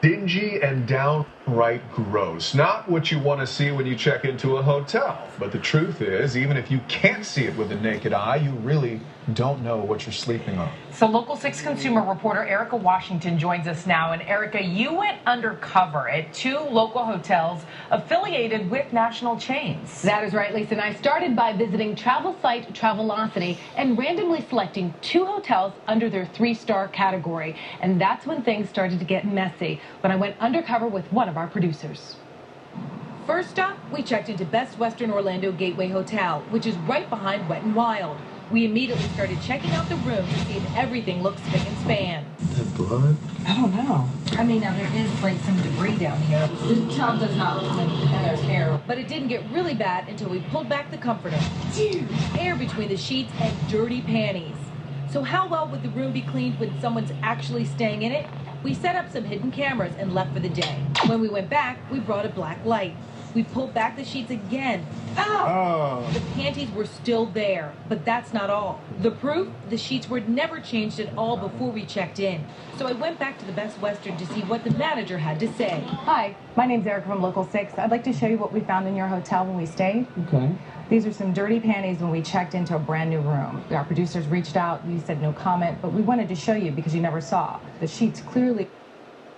dingy and downright gross. Not what you want to see when you check into a hotel. But the truth is, even if you can't see it with the naked eye, you really don't know what you're sleeping on. So Local 6 consumer reporter Erica Washington joins us now. And Erica, you went undercover at 2 local hotels affiliated with national chains. That is right, Lisa. And I started by visiting travel site Travelocity and randomly selecting 2 hotels under their 3-star category. And that's when things started to get messy, when I went undercover with one of our producers. First up, we checked into Best Western Orlando Gateway Hotel, which is right behind Wet n Wild. We immediately started checking out the room to see if everything looked spick and span. Is that blood? I don't know. I mean, now there is like some debris down here. The child does not look like there's hair. But it didn't get really bad until we pulled back the comforter. Hair between the sheets and dirty panties. So how well would the room be cleaned when someone's actually staying in it? We set up some hidden cameras and left for the day. When we went back, we brought a black light. We pulled back the sheets again. Oh. The panties were still there, but that's not all. The proof? The sheets were never changed at all before we checked in. So I went back to the Best Western to see what the manager had to say. Hi, my name's Erica from Local 6. I'd like to show you what we found in your hotel when we stayed. Okay. These are some dirty panties when we checked into a brand new room. Our producers reached out, you said no comment, but we wanted to show you because you never saw. The sheets clearly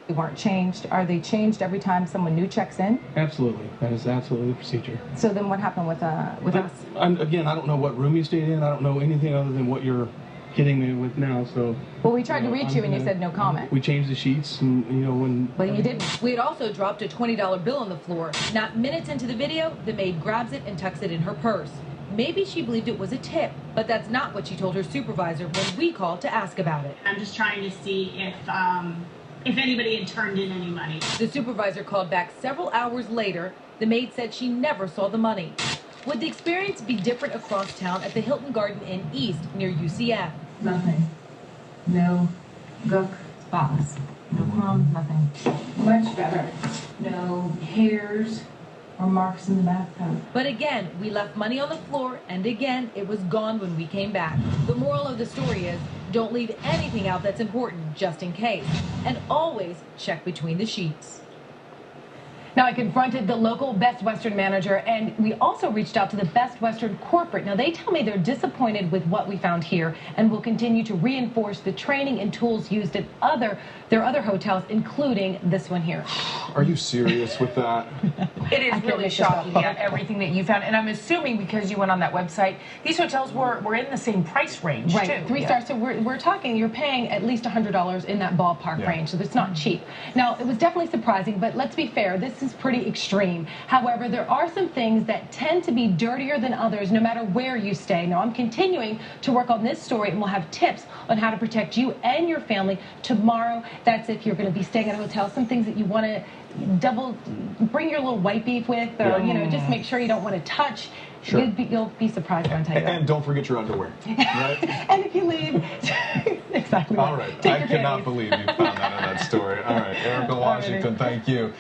weren't changed. Are they changed every time someone new checks in? Absolutely. That is absolutely the procedure. So then what happened with us? Again, I don't know what room you stayed in. I don't know anything other than what you're hitting me with now. So. Well, we tried to reach you and you said no comment. We changed the sheets and, when... But you didn't. We had also dropped a $20 bill on the floor. Not minutes into the video, the maid grabs it and tucks it in her purse. Maybe she believed it was a tip, but that's not what she told her supervisor when we called to ask about it. I'm just trying to see if anybody had turned in any money. The supervisor called back several hours later. The maid said she never saw the money. Would the experience be different across town at the Hilton Garden Inn East near UCF? Nothing. No gook spots. No crumbs, nothing. Much better. No hairs or marks in the bathtub. But again, we left money on the floor, and again, it was gone when we came back. The moral of the story is, don't leave anything out that's important, just in case. And always check between the sheets. Now, I confronted the local Best Western manager, and we also reached out to the Best Western corporate. Now, they tell me they're disappointed with what we found here and will continue to reinforce the training and tools used at their other hotels, including this one here. Are you serious with that? It is really shocking, yeah, everything that you found. And I'm assuming because you went on that website, these hotels were in the same price range, right, too. 3 stars. So we're talking, you're paying at least $100 in that ballpark range, so it's not cheap. Now, it was definitely surprising, but let's be fair, this is pretty extreme. However, there are some things that tend to be dirtier than others, no matter where you stay. Now, I'm continuing to work on this story, and we'll have tips on how to protect you and your family tomorrow. That's if you're going to be staying at a hotel, some things that you want to bring your little white beef with, or just make sure you don't want to touch. Sure. You'll be surprised when I tell you that. And don't forget your underwear, right? And if you leave, exactly. All right. I cannot believe you found that in that story. All right, Erica Washington, thank you.